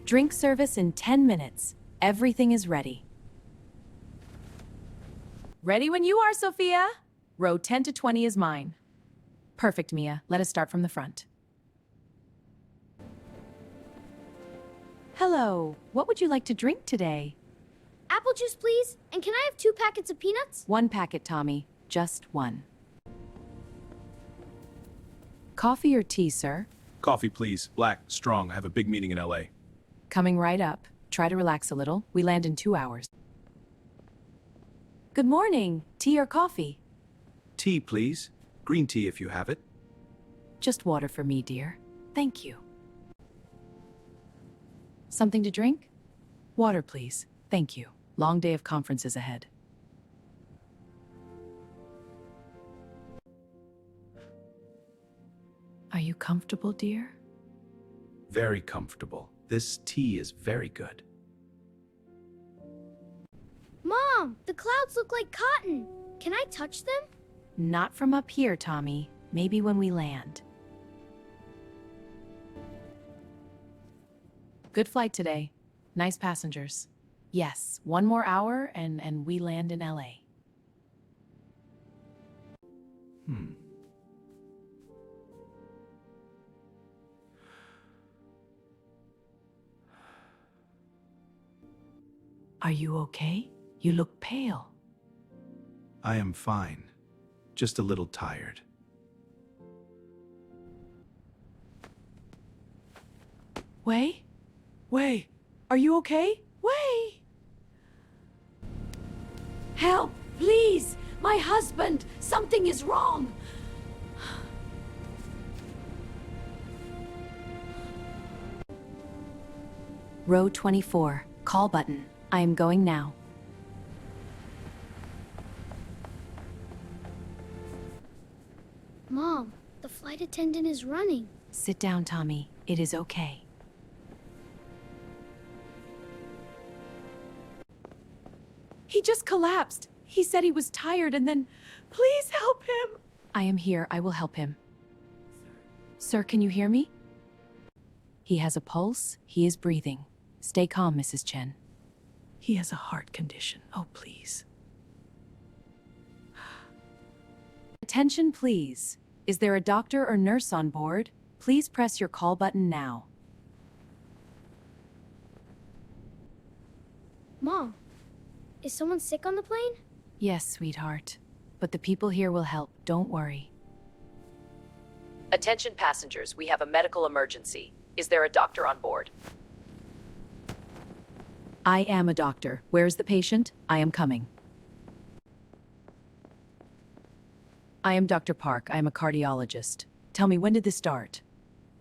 Drink service in 10 minutes. Everything is ready. Ready when you are, Sophia. Row 10 to 20 is mine. Perfect, Mia. Let us start from the front. Hello. What would you like to drink today? Apple juice, please. And can I have 2 packets of peanuts? 1 packet, Tommy. Just 1. Coffee or tea, sir? Coffee, please. Black, strong. I have a big meeting in LA. Coming right up. Try to relax a little. We land in 2 hours. Good morning. Tea or coffee? Tea, please. Green tea if you have it. Just water for me, dear. Thank you. Something to drink? Water, please. Thank you. Long day of conferences ahead. Are you comfortable, dear? Very comfortable. This tea is very good. Mom, the clouds look like cotton. Can I touch them? Not from up here, Tommy. Maybe when we land. Good flight today. Nice passengers. Yes, 1 more hour and we land in LA. Are you okay? You look pale. I am fine. Just a little tired. Wei? Wei, are you okay? Wei! Help, please! My husband! Something is wrong! Row 24, call button. I am going now. Mom, the flight attendant is running. Sit down, Tommy. It is okay. He just collapsed. He said he was tired and then, please help him. I am here. I will help him. Sir, can you hear me? He has a pulse. He is breathing. Stay calm, Mrs. Chen. He has a heart condition. Oh, please. Attention, please. Is there a doctor or nurse on board? Please press your call button now. Mom, is someone sick on the plane? Yes, sweetheart. But the people here will help. Don't worry. Attention passengers, we have a medical emergency. Is there a doctor on board? I am a doctor. Where's the patient? I am coming. I am Dr. Park. I am a cardiologist. Tell me, when did this start?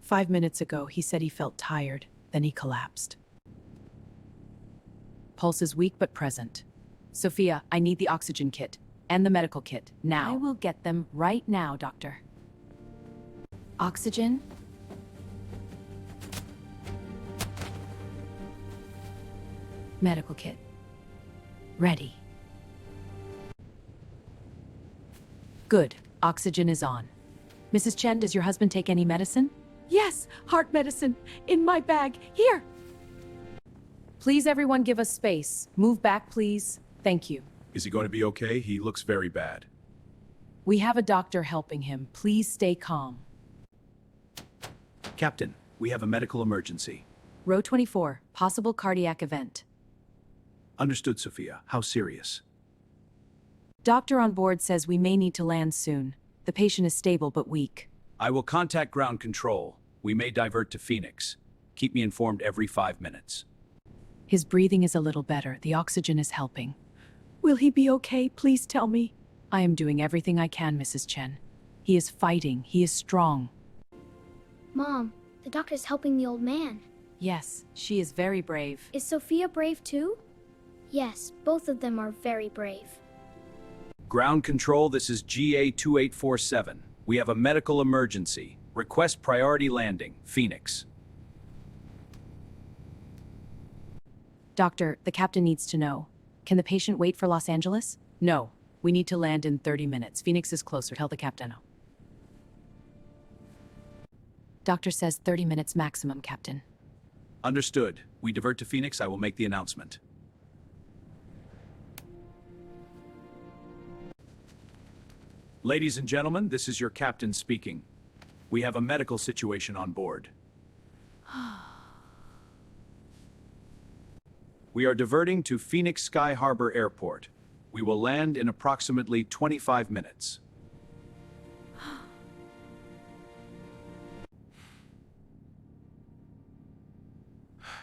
5 minutes ago, he said he felt tired. Then he collapsed. Pulse is weak but present. Sophia, I need the oxygen kit and the medical kit now. I will get them right now, doctor. Oxygen? Medical kit. Ready. Good. Oxygen is on. Mrs. Chen, does your husband take any medicine? Yes, heart medicine. In my bag. Here. Please, everyone, give us space. Move back, please. Thank you. Is he going to be okay? He looks very bad. We have a doctor helping him. Please stay calm. Captain, we have a medical emergency. Row 24, possible cardiac event. Understood, Sophia. How serious? Doctor on board says we may need to land soon. The patient is stable but weak. I will contact ground control. We may divert to Phoenix. Keep me informed every 5 minutes. His breathing is a little better. The oxygen is helping. Will he be okay? Please tell me. I am doing everything I can, Mrs. Chen. He is fighting. He is strong. Mom, the doctor's helping the old man. Yes, she is very brave. Is Sophia brave too? Yes, both of them are very brave. Ground control, this is GA2847. We have a medical emergency. Request priority landing, Phoenix. Doctor, the captain needs to know. Can the patient wait for Los Angeles? No. We need to land in 30 minutes. Phoenix is closer. Tell the captain. Doctor says 30 minutes maximum, Captain. Understood. We divert to Phoenix, I will make the announcement. Ladies and gentlemen, this is your captain speaking. We have a medical situation on board. We are diverting to Phoenix Sky Harbor Airport. We will land in approximately 25 minutes.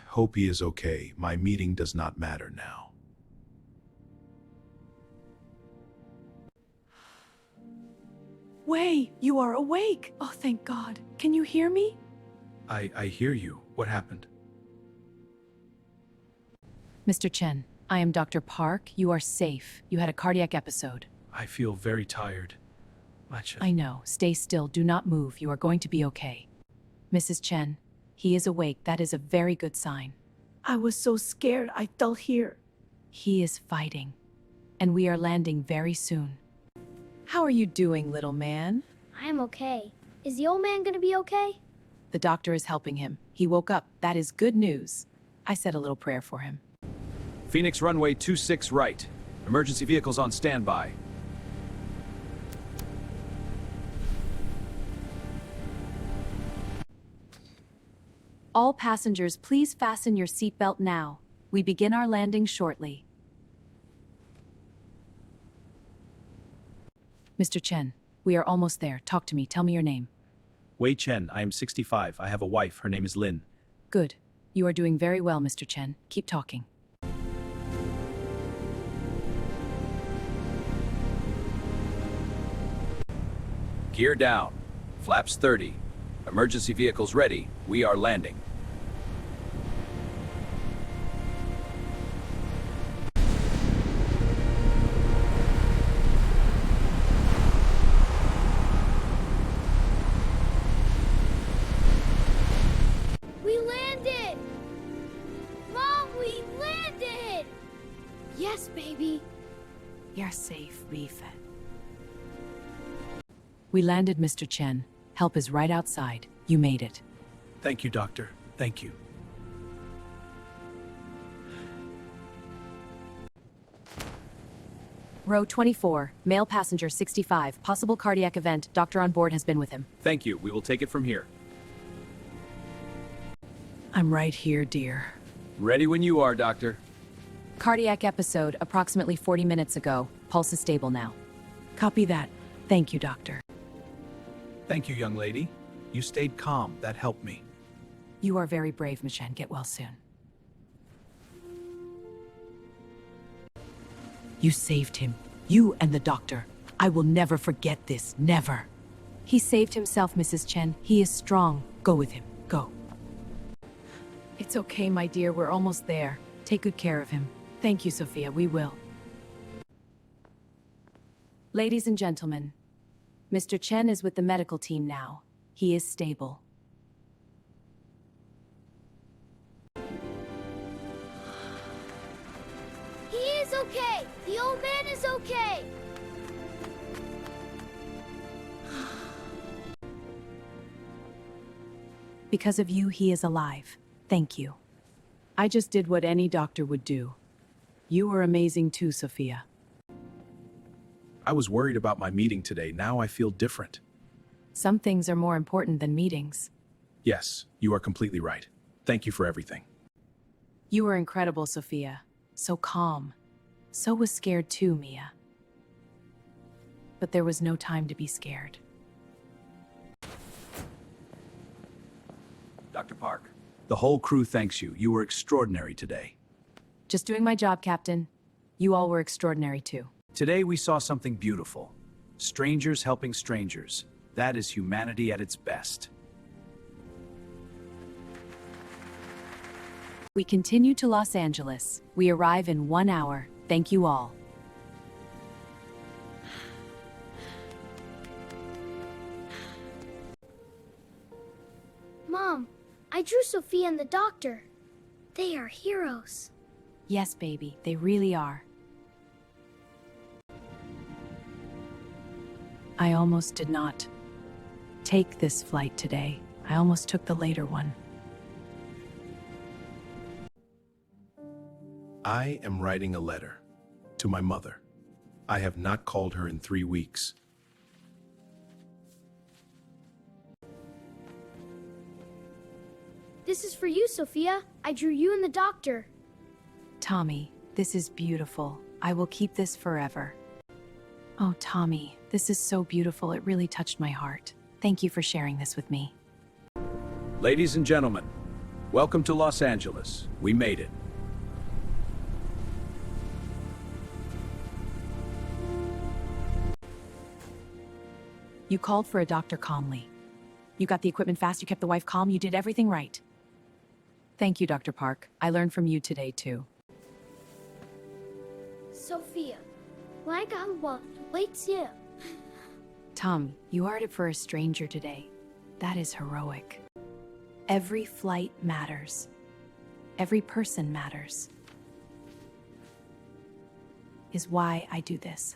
Hope he is okay. My meeting does not matter now. Wei, you are awake. Oh, thank God. Can you hear me? I hear you. What happened? Mr. Chen, I am Dr. Park. You are safe. You had a cardiac episode. I feel very tired. I know. Stay still. Do not move. You are going to be okay. Mrs. Chen, he is awake. That is a very good sign. I was so scared I fell here. He is fighting. And we are landing very soon. How are you doing, little man? I'm okay. Is the old man gonna be okay? The doctor is helping him. He woke up. That is good news. I said a little prayer for him. Phoenix runway 26 right. Emergency vehicles on standby. All passengers, please fasten your seatbelt now. We begin our landing shortly. Mr. Chen, we are almost there. Talk to me. Tell me your name. Wei Chen, I am 65. I have a wife. Her name is Lin. Good. You are doing very well, Mr. Chen. Keep talking. Gear down. Flaps 30. Emergency vehicles ready. We are landing. We landed! Mom, we landed! Yes, baby. You're safe, Beefet. We landed, Mr. Chen. Help is right outside. You made it. Thank you, Doctor. Thank you. Row 24, male passenger 65, possible cardiac event. Doctor on board has been with him. Thank you. We will take it from here. I'm right here, dear. Ready when you are, Doctor. Cardiac episode approximately 40 minutes ago. Pulse is stable now. Copy that. Thank you, doctor. Thank you, young lady. You stayed calm. That helped me. You are very brave, Michen. Get well soon. You saved him. You and the doctor. I will never forget this. Never. He saved himself, Mrs. Chen. He is strong. Go with him. Go. It's okay, my dear. We're almost there. Take good care of him. Thank you, Sophia. We will. Ladies and gentlemen, Mr. Chen is with the medical team now. He is stable. He is okay! The old man is okay! Because of you, he is alive. Thank you. I just did what any doctor would do. You were amazing too, Sophia. I was worried about my meeting today. Now I feel different. Some things are more important than meetings. Yes, you are completely right. Thank you for everything. You were incredible, Sophia. So calm. So was scared too, Mia. But there was no time to be scared. Dr. Park, the whole crew thanks you. You were extraordinary today. Just doing my job, Captain. You all were extraordinary too. Today we saw something beautiful. Strangers helping strangers. That is humanity at its best. We continue to Los Angeles. We arrive in 1 hour. Thank you all. Mom, I drew Sophia and the doctor. They are heroes. Yes, baby, they really are. I almost did not take this flight today. I almost took the later one. I am writing a letter to my mother. I have not called her in 3 weeks. This is for you, Sophia. I drew you and the doctor. Tommy, this is beautiful. I will keep this forever. Oh, Tommy, this is so beautiful. It really touched my heart. Thank you for sharing this with me. Ladies and gentlemen, welcome to Los Angeles. We made it. You called for a doctor calmly. You got the equipment fast, you kept the wife calm, you did everything right. Thank you, Dr. Park. I learned from you today, too. Sophia, wait here. Tom, you arted for a stranger today. That is heroic. Every flight matters. Every person matters. Is why I do this.